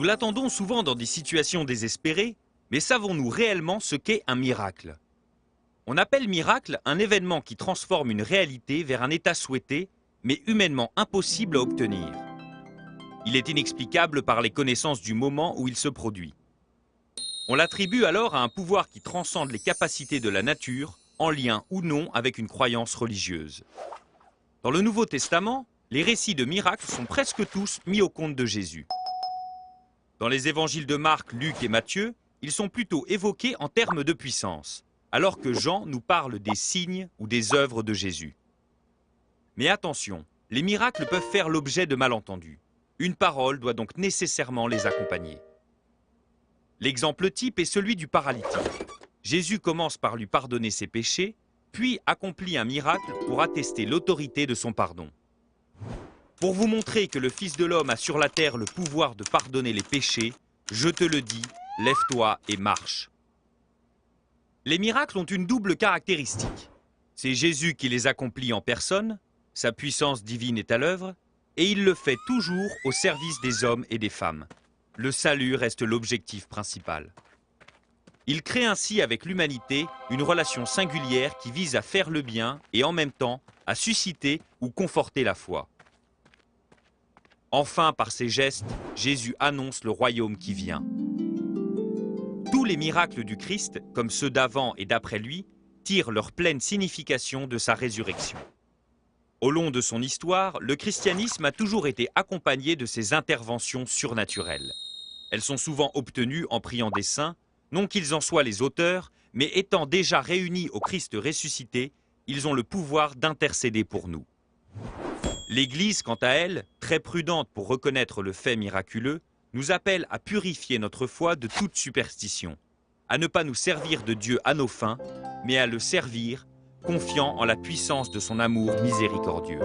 Nous l'attendons souvent dans des situations désespérées, mais savons-nous réellement ce qu'est un miracle? On appelle miracle un événement qui transforme une réalité vers un état souhaité, mais humainement impossible à obtenir. Il est inexplicable par les connaissances du moment où il se produit. On l'attribue alors à un pouvoir qui transcende les capacités de la nature, en lien ou non avec une croyance religieuse. Dans le Nouveau Testament, les récits de miracles sont presque tous mis au compte de Jésus. Dans les évangiles de Marc, Luc et Matthieu, ils sont plutôt évoqués en termes de puissance, alors que Jean nous parle des signes ou des œuvres de Jésus. Mais attention, les miracles peuvent faire l'objet de malentendus. Une parole doit donc nécessairement les accompagner. L'exemple type est celui du paralytique. Jésus commence par lui pardonner ses péchés, puis accomplit un miracle pour attester l'autorité de son pardon. Pour vous montrer que le Fils de l'homme a sur la terre le pouvoir de pardonner les péchés, je te le dis, lève-toi et marche. Les miracles ont une double caractéristique. C'est Jésus qui les accomplit en personne, sa puissance divine est à l'œuvre, et il le fait toujours au service des hommes et des femmes. Le salut reste l'objectif principal. Il crée ainsi avec l'humanité une relation singulière qui vise à faire le bien et en même temps à susciter ou conforter la foi. Enfin, par ses gestes, Jésus annonce le royaume qui vient. Tous les miracles du Christ, comme ceux d'avant et d'après lui, tirent leur pleine signification de sa résurrection. Au long de son histoire, le christianisme a toujours été accompagné de ces interventions surnaturelles. Elles sont souvent obtenues en priant des saints, non qu'ils en soient les auteurs, mais étant déjà réunis au Christ ressuscité, ils ont le pouvoir d'intercéder pour nous. L'Église, quant à elle, très prudente pour reconnaître le fait miraculeux, nous appelle à purifier notre foi de toute superstition, à ne pas nous servir de Dieu à nos fins, mais à le servir, confiant en la puissance de son amour miséricordieux.